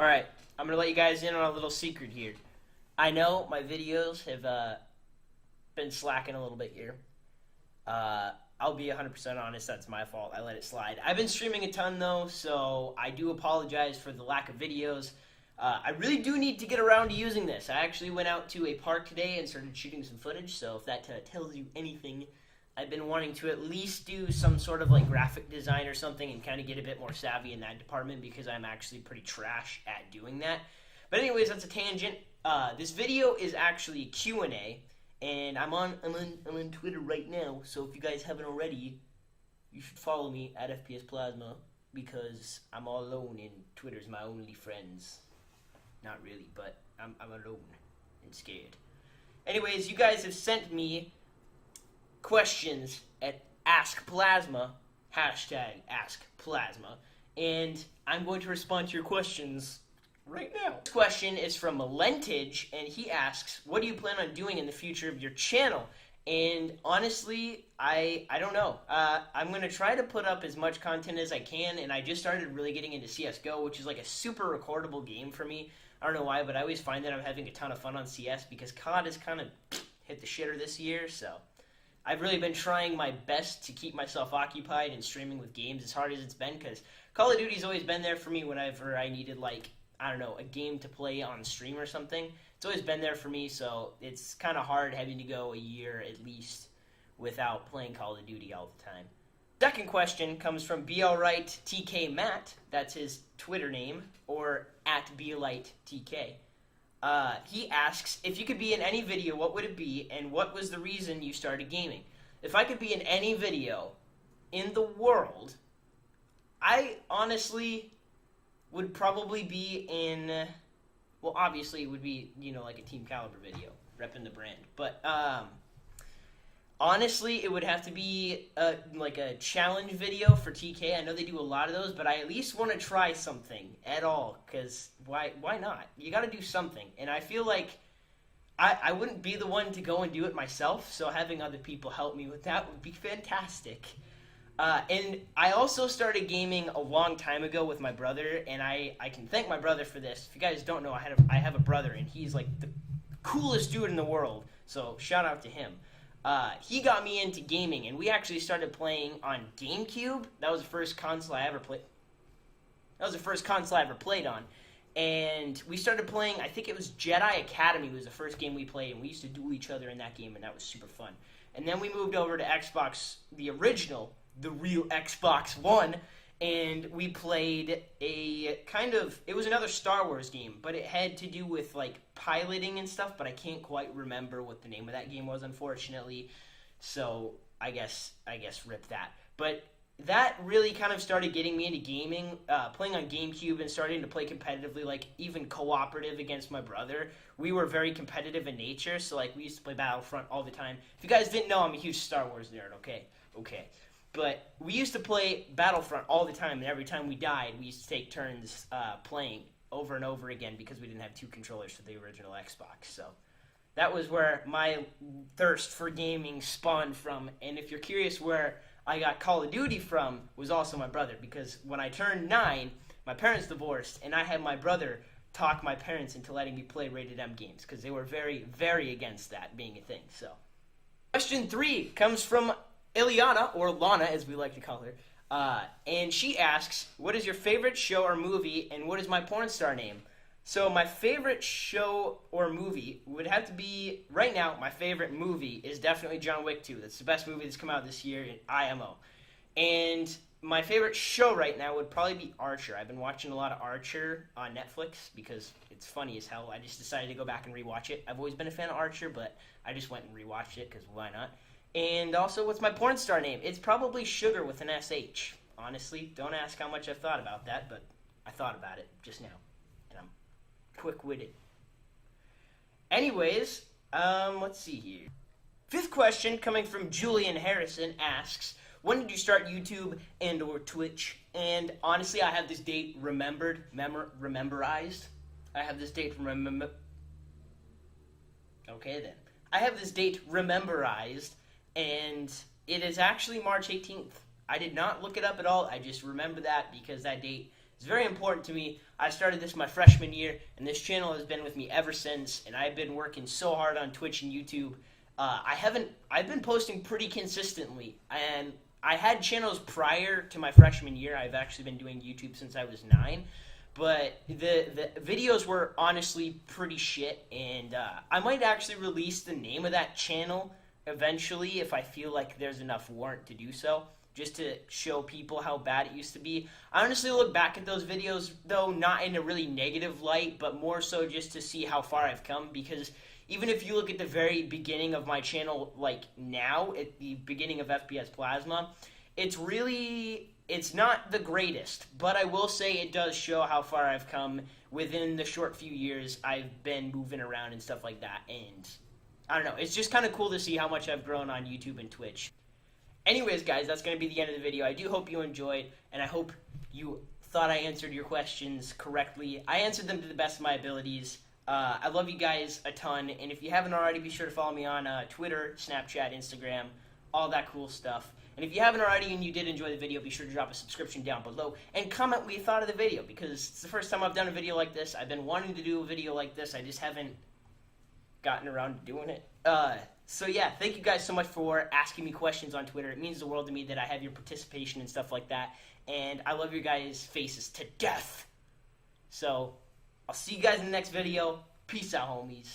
Alright, I'm going to let you guys in on a little secret here. I know my videos have been slacking a little bit here. I'll be 100% honest, that's my fault. I let it slide. I've been streaming a ton though, so I do apologize for the lack of videos. I really do need to get around to using this. I actually went out to a park today and started shooting some footage, so if that tells you anything, I've been wanting to at least do some sort of like graphic design or something and kind of get a bit more savvy in that department because I'm actually pretty trash at doing that. But anyways, that's a tangent. This video is actually a Q&A, and I'm on Twitter right now, so if you guys haven't already, you should follow me at Fpsplasma because I'm all alone and Twitter's my only friends. Not really, but I'm alone and scared. Anyways, you guys have sent me questions at Fpsplasma, #AskPlasma, and I'm going to respond to your questions right now. This question is from Lentage, and he asks, what do you plan on doing in the future of your channel? And honestly, I don't know. I'm going to try to put up as much content as I can, and I just started really getting into CSGO, which is like a super recordable game for me. I don't know why, but I always find that I'm having a ton of fun on CS because COD has kind of hit the shitter this year, so I've really been trying my best to keep myself occupied and streaming with games as hard as it's been, because Call of Duty's always been there for me whenever I needed, like, I don't know, a game to play on stream or something. It's always been there for me, so it's kind of hard having to go a year at least without playing Call of Duty all the time. Second question comes from BLRightTK Matt, that's his Twitter name, or at BLightTK. He asks, if you could be in any video, what would it be, and what was the reason you started gaming? If I could be in any video in the world, I honestly would probably be in, well, obviously it would be, you know, like a Team Caliber video, repping the brand, but, honestly, it would have to be like a challenge video for TK. I know they do a lot of those, but I at least want to try something at all, because why not? You got to do something, and I feel like I wouldn't be the one to go and do it myself, so having other people help me with that would be fantastic. And I also started gaming a long time ago with my brother, and I can thank my brother for this. If you guys don't know, I have a brother, and he's like the coolest dude in the world, so shout out to him. He got me into gaming, and we actually started playing on GameCube. That was the first console I ever played. On, and we started playing. I think it was Jedi Academy was the first game we played, and we used to duel each other in that game, and that was super fun. And then we moved over to Xbox, the original, the real Xbox One, and we played a kind of, it was another Star Wars game, but it had to do with, like, piloting and stuff, but I can't quite remember what the name of that game was, unfortunately, so I guess rip that. But that really kind of started getting me into gaming, playing on GameCube and starting to play competitively, like, even cooperative against my brother. We were very competitive in nature, so, like, we used to play Battlefront all the time. If you guys didn't know, I'm a huge Star Wars nerd, okay. But we used to play Battlefront all the time, and every time we died, we used to take turns playing over and over again because we didn't have two controllers for the original Xbox. So that was where my thirst for gaming spawned from. And if you're curious where I got Call of Duty from, was also my brother. Because when I turned 9, my parents divorced, and I had my brother talk my parents into letting me play rated M games because they were very, very against that being a thing. So question 3 comes from Ileana, or Lana as we like to call her, and she asks, what is your favorite show or movie, and what is my porn star name? So my favorite show or movie would have to be, right now, my favorite movie is definitely John Wick 2. That's the best movie that's come out this year in IMO. And my favorite show right now would probably be Archer. I've been watching a lot of Archer on Netflix because it's funny as hell. I just decided to go back and rewatch it. I've always been a fan of Archer, but I just went and rewatched it because why not? And also, what's my porn star name? It's probably Sugar with an SH. Honestly, don't ask how much I've thought about that, but I thought about it just now. And I'm quick-witted. Anyways, let's see here. 5th question, coming from Julian Harrison, asks, when did you start YouTube and or Twitch? And honestly, I have this date memorized. I have this date Okay, then. I have this date memorized, and it is actually March 18th. I did not look it up at all. I just remember that because that date It's very important to me. I started this my freshman year, and this channel has been with me ever since, and I've been working so hard on Twitch and YouTube. I've been posting pretty consistently, and I had channels prior to my freshman year. I've actually been doing YouTube since I was 9, but the videos were honestly pretty shit, and I might actually release the name of that channel eventually if I feel like there's enough warrant to do so, just to show people how bad it used to be. I honestly look back at those videos, though, not in a really negative light, but more so just to see how far I've come, because even if you look at the very beginning of my channel, like now, at the beginning of Fpsplasma, it's not the greatest, but I will say it does show how far I've come within the short few years I've been moving around and stuff like that, and I don't know, it's just kind of cool to see how much I've grown on YouTube and Twitch. Anyways, guys, that's going to be the end of the video. I do hope you enjoyed, and I hope you thought I answered your questions correctly. I answered them to the best of my abilities. I love you guys a ton, and if you haven't already, be sure to follow me on Twitter, Snapchat, Instagram, all that cool stuff. And if you haven't already and you did enjoy the video, be sure to drop a subscription down below and comment what you thought of the video, because it's the first time I've done a video like this. I've been wanting to do a video like this. I just haven't gotten around to doing it. So yeah, thank you guys so much for asking me questions on Twitter. It means the world to me that I have your participation and stuff like that. And I love your guys' faces to death. So I'll see you guys in the next video. Peace out, homies.